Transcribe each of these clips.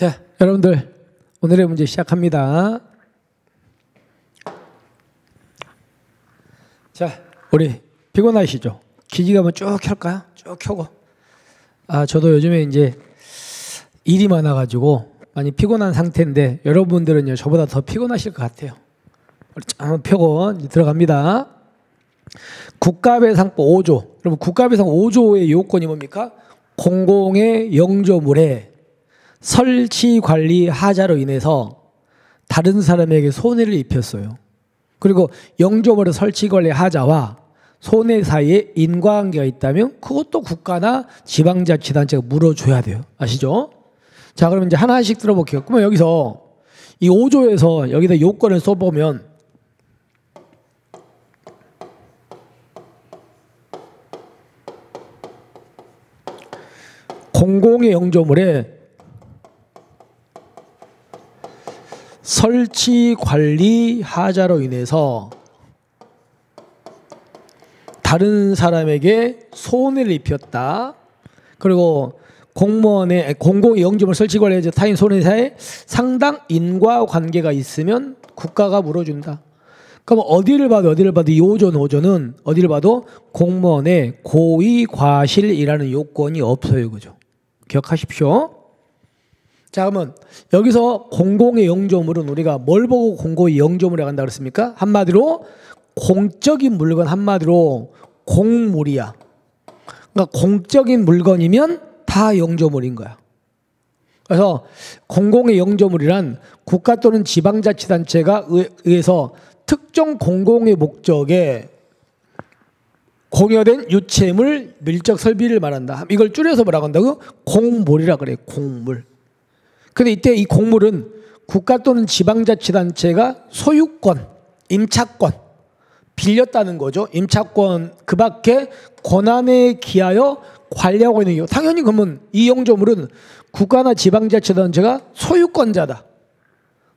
자, 여러분들 오늘의 문제 시작합니다. 자, 우리 피곤하시죠? 기지개 한번 쭉 켤까요? 쭉 켜고. 저도 요즘에 이제 일이 많아가지고 많이 피곤한 상태인데 여러분들은요 저보다 더 피곤하실 것 같아요. 우리 한번 펴고 이제 들어갑니다. 국가배상법 5조. 여러분 국가배상 5조의 요건이 뭡니까? 공공의 영조물에 설치 관리 하자로 인해서 다른 사람에게 손해를 입혔어요. 그리고 영조물의 설치 관리 하자와 손해 사이에 인과관계가 있다면 그것도 국가나 지방자치단체가 물어줘야 돼요. 아시죠? 자, 그럼 이제 하나씩 들어볼게요. 그러면 여기서 이 5조에서 여기다 요건을 써보면 공공의 영조물에 설치 관리 하자로 인해서 다른 사람에게 손해를 입혔다. 그리고 공무원의 공공의 영조물 설치 관리에서 타인 손해사에 상당 인과관계가 있으면 국가가 물어준다. 그럼 어디를 봐도 이 5조는 어디를 봐도 공무원의 고의 과실이라는 요건이 없어요. 그죠? 기억하십시오. 자, 그러면 여기서 공공의 영조물은 우리가 뭘 보고 공공의 영조물이라고 한다고 그랬습니까? 한마디로 공적인 물건, 한마디로 공물이야. 그러니까 공적인 물건이면 다 영조물인 거야. 그래서 공공의 영조물이란 국가 또는 지방자치단체가 의해서 특정 공공의 목적에 공여된 유체물, 밀적 설비를 말한다. 이걸 줄여서 뭐라고 한다고? 공물이라 그래. 공물. 근데 이때 이 공물은 국가 또는 지방자치단체가 소유권, 임차권 빌렸다는 거죠. 임차권 그 밖에 권한에 기하여 관리하고 있는 경우 당연히 그러면 이 영조물은 국가나 지방자치단체가 소유권자다.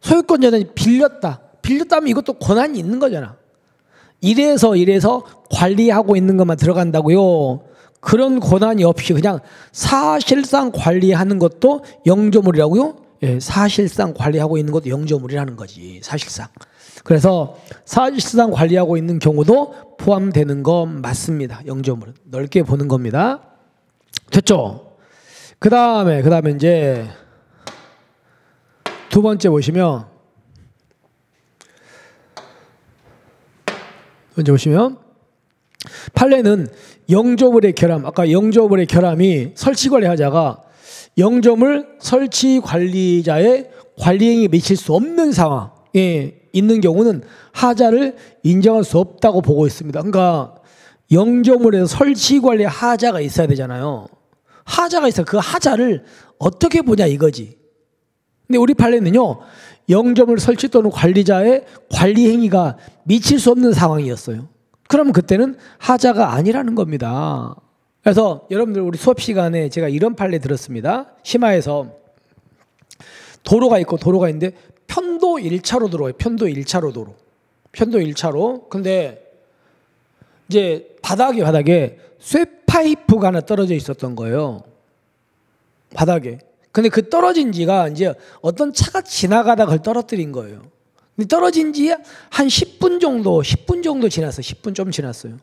소유권자는 빌렸다면 이것도 권한이 있는 거잖아. 이래서 관리하고 있는 것만 들어간다고요. 그런 권한이 없이 그냥 사실상 관리하는 것도 영조물이라고요? 예, 사실상 관리하고 있는 것도 영조물이라는 거지. 사실상. 그래서 사실상 관리하고 있는 경우도 포함되는 거 맞습니다. 영조물은. 넓게 보는 겁니다. 됐죠? 그 다음에 이제 두 번째 보시면 판례는 영조물의 결함, 아까 영조물의 결함이 설치관리 하자가 영조물 설치관리자의 관리행위에 미칠 수 없는 상황에 있는 경우는 하자를 인정할 수 없다고 보고 있습니다. 그러니까 영조물에서 설치관리 하자가 있어야 되잖아요. 하자가 있어. 그 하자를 어떻게 보냐 이거지. 근데 우리 판례는요. 영조물 설치 또는 관리자의 관리행위가 미칠 수 없는 상황이었어요. 그러면 그때는 하자가 아니라는 겁니다. 그래서 여러분들 우리 수업 시간에 제가 이런 판례 들었습니다. 심화에서 도로가 있고 도로가 있는데 편도 1차로 도로예요. 편도 1차로 도로. 편도 1차로. 근데 이제 바닥에 쇠파이프가 하나 떨어져 있었던 거예요. 바닥에. 근데 그 떨어진 지가 이제 어떤 차가 지나가다가 그걸 떨어뜨린 거예요. 근데 떨어진 지 한 10분 정도 지났어요. 10분 좀 지났어요.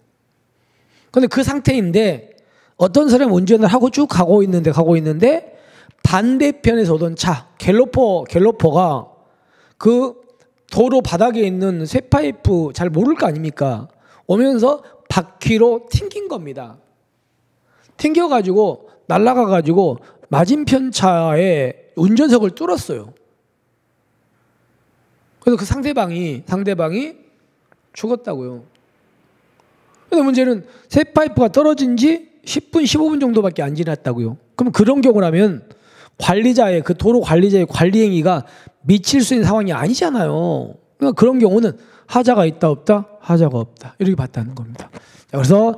근데 그 상태인데 어떤 사람이 운전을 하고 쭉 가고 있는데 반대편에서 오던 차, 갤로퍼가 그 도로 바닥에 있는 쇠파이프 잘 모를 거 아닙니까? 오면서 바퀴로 튕긴 겁니다. 튕겨가지고 날아가가지고 맞은편 차에 운전석을 뚫었어요. 그래서 그 상대방이 죽었다고요. 근데 문제는 쇠파이프가 떨어진 지 10분, 15분 정도밖에 안 지났다고요. 그럼 그런 경우라면 그 도로 관리자의 관리행위가 미칠 수 있는 상황이 아니잖아요. 그러니까 그런 경우는 하자가 있다 없다? 하자가 없다. 이렇게 봤다는 겁니다. 그래서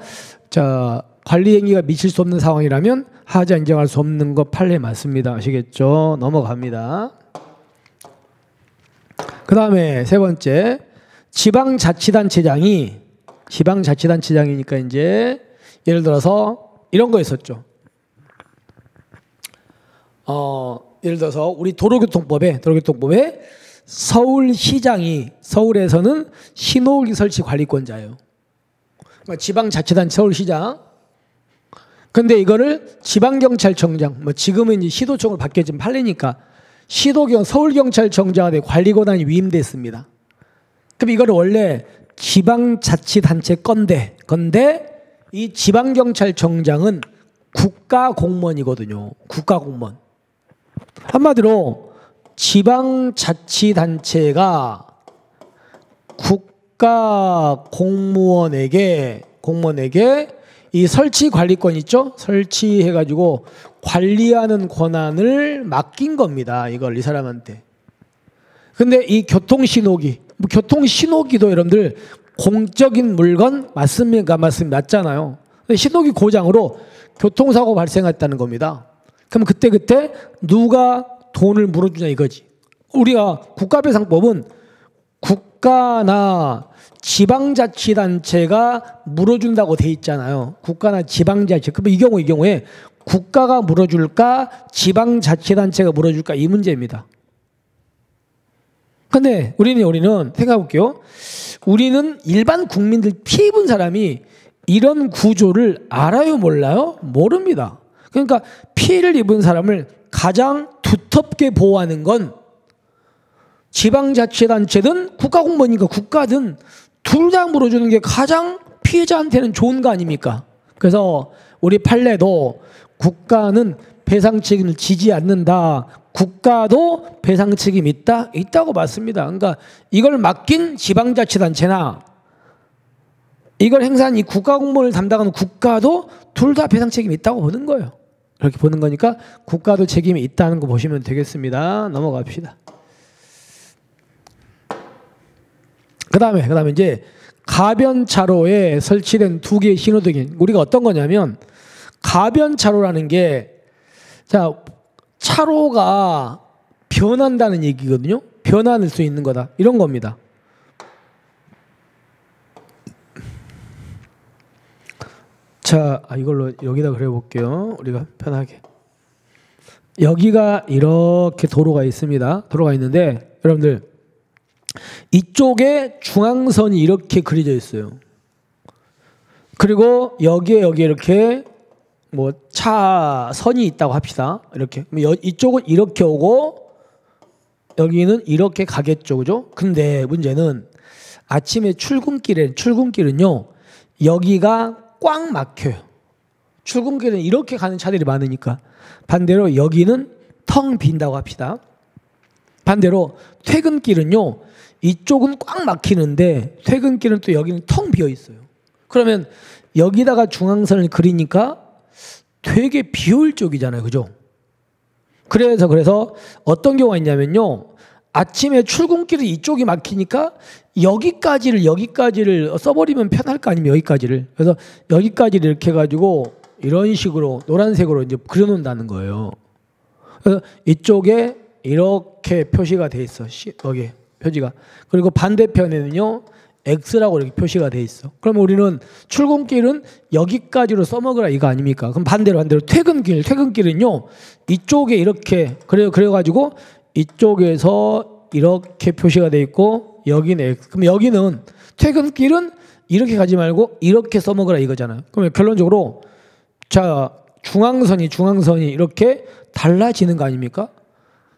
관리행위가 미칠 수 없는 상황이라면 하자 인정할 수 없는 거 판례 맞습니다. 아시겠죠? 넘어갑니다. 그 다음에 세 번째, 지방자치단체장이니까 이제 예를 들어서 이런 거 있었죠. 예를 들어서 우리 도로교통법에 서울시장이 서울에서는 신호기 설치 관리권자예요. 그러니까 지방자치단체 서울시장. 근데 이거를 지방경찰청장, 뭐 지금은 이제 시도청으로 바뀌었지만 팔리니까 서울경찰청장한테 관리 권한이 위임됐습니다. 그럼 이거를 원래 지방자치단체 건데 이 지방경찰청장은 국가공무원이거든요. 국가공무원. 한마디로 지방자치단체가 국가공무원에게 이 설치 관리권 있죠? 설치해가지고 관리하는 권한을 맡긴 겁니다. 이걸 이 사람한테. 근데 이 교통신호기도 여러분들 공적인 물건 맞습니까? 맞잖아요. 근데 신호기 고장으로 교통사고 발생했다는 겁니다. 그럼 그때 누가 돈을 물어주냐 이거지. 우리가 국가배상법은 국가나 지방자치단체가 물어준다고 돼 있잖아요. 국가나 지방자치. 그럼 이 경우에 국가가 물어줄까 지방자치단체가 물어줄까 이 문제입니다. 근데 우리는 생각해 볼게요. 우리는 일반 국민들 피해 입은 사람이 이런 구조를 알아요, 몰라요? 모릅니다. 그러니까 피해를 입은 사람을 가장 두텁게 보호하는 건 지방자치단체든 국가공무원이니까 국가든 둘 다 물어주는 게 가장 피해자한테는 좋은 거 아닙니까? 그래서 우리 판례도 국가는 배상 책임을 지지 않는다. 국가도 배상 책임이 있다고 봤습니다. 그러니까 이걸 맡긴 지방자치단체나 이걸 행사한 이 국가공무원을 담당하는 국가도 둘 다 배상 책임이 있다고 보는 거예요. 그렇게 보는 거니까 국가도 책임이 있다는 거 보시면 되겠습니다. 넘어갑시다. 그 다음에 이제 가변차로에 설치된 2개의 신호등이 우리가 어떤 거냐면 가변차로라는 게 차로가 변한다는 얘기거든요. 변할 수 있는 거다. 이런 겁니다. 이걸로 여기다 그려볼게요. 우리가 편하게. 여기가 이렇게 도로가 있습니다. 도로가 있는데 여러분들 이쪽에 중앙선이 이렇게 그려져 있어요. 그리고 여기에 이렇게 뭐 차선이 있다고 합시다. 이렇게. 이쪽은 이렇게 오고 여기는 이렇게 가겠죠. 그죠? 근데 문제는 아침에 출근길은요. 여기가 꽉 막혀요. 출근길은 이렇게 가는 차들이 많으니까. 반대로 여기는 텅 빈다고 합시다. 반대로 퇴근길은요. 이쪽은 꽉 막히는데 퇴근길은 또 여기는 텅 비어 있어요. 그러면 여기다가 중앙선을 그리니까 되게 비효율적이잖아요. 그죠? 그래서 어떤 경우가 있냐면요. 아침에 출근길이 이쪽이 막히니까 여기까지를 써버리면 편할 거 아니면 여기까지를. 그래서 여기까지를 이렇게 해가지고 이런 식으로 노란색으로 이제 그려놓는다는 거예요. 그래서 이쪽에 이렇게 표시가 돼 있어. 여기 표지가. 그리고 반대편에는요. X라고 이렇게 표시가 돼 있어. 그러면 우리는 출근길은 여기까지로 써먹으라 이거 아닙니까? 그럼 반대로 퇴근길은요. 이쪽에 이렇게 그래가지고 이쪽에서 이렇게 표시가 돼 있고 여기는 X. 그럼 여기는 퇴근길은 이렇게 가지 말고 이렇게 써먹으라 이거잖아요. 그러면 결론적으로 중앙선이 이렇게 달라지는 거 아닙니까?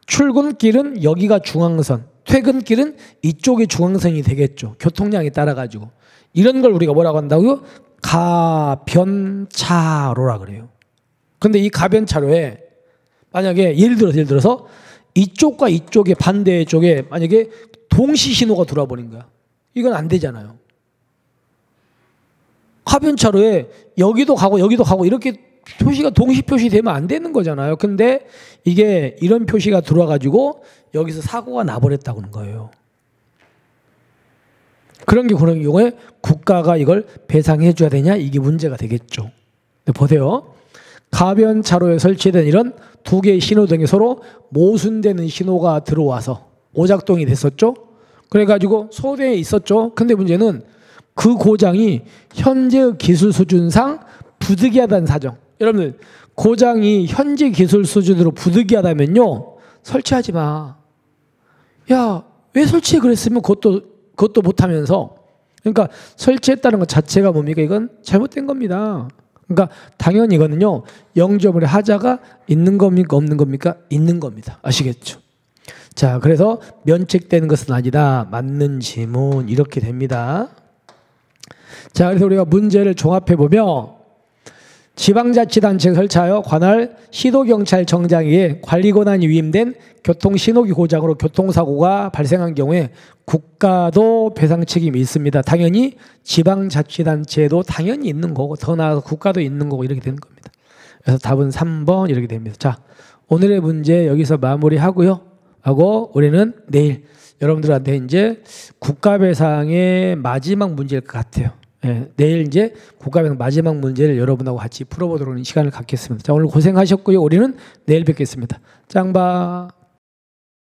출근길은 여기가 중앙선, 퇴근길은 이쪽이 중앙선이 되겠죠. 교통량에 따라 가지고. 이런 걸 우리가 뭐라고 한다고요? 가변차로라 그래요. 그런데 이 가변차로에 만약에 예를 들어서 이쪽과 이쪽의 반대 쪽에 만약에 동시 신호가 들어와 버린 거야. 이건 안 되잖아요. 가변차로에 여기도 가고 이렇게 표시가 동시 표시되면 안 되는 거잖아요. 근데 이게 이런 표시가 들어와 가지고 여기서 사고가 나버렸다고 하는 거예요. 그런 경우에 국가가 이걸 배상해 줘야 되냐? 이게 문제가 되겠죠. 보세요. 가변차로에 설치된 이런 2개의 신호등이 서로 모순되는 신호가 들어와서 오작동이 됐었죠. 그래가지고 소대에 있었죠. 근데 문제는 그 고장이 현재의 기술 수준상 부득이하다는 사정. 여러분들 고장이 현재 기술 수준으로 부득이하다면요. 설치하지 마. 야, 왜 설치해 그랬으면 그것도 못하면서. 그러니까 설치했다는 것 자체가 뭡니까? 이건 잘못된 겁니다. 그러니까 당연히 이거는요, 영조물의 하자가 있는 겁니까? 없는 겁니까? 있는 겁니다. 아시겠죠? 자, 그래서 면책되는 것은 아니다. 맞는 지문 이렇게 됩니다. 자, 그래서 우리가 문제를 종합해 보면 지방자치단체가 설치하여 관할 시도경찰청장에게 관리권한이 위임된 교통신호기 고장으로 교통사고가 발생한 경우에 국가도 배상 책임이 있습니다. 당연히 지방자치단체도 당연히 있는 거고 더 나아가서 국가도 있는 거고 이렇게 되는 겁니다. 그래서 답은 3번 이렇게 됩니다. 자, 오늘의 문제 여기서 마무리하고요. 하고 우리는 내일 여러분들한테 이제 국가배상의 마지막 문제일 것 같아요. 예, 내일 이제 국가배상 마지막 문제를 여러분하고 같이 풀어보도록 하는 시간을 갖겠습니다. 자, 오늘 고생하셨고요. 우리는 내일 뵙겠습니다. 짱바.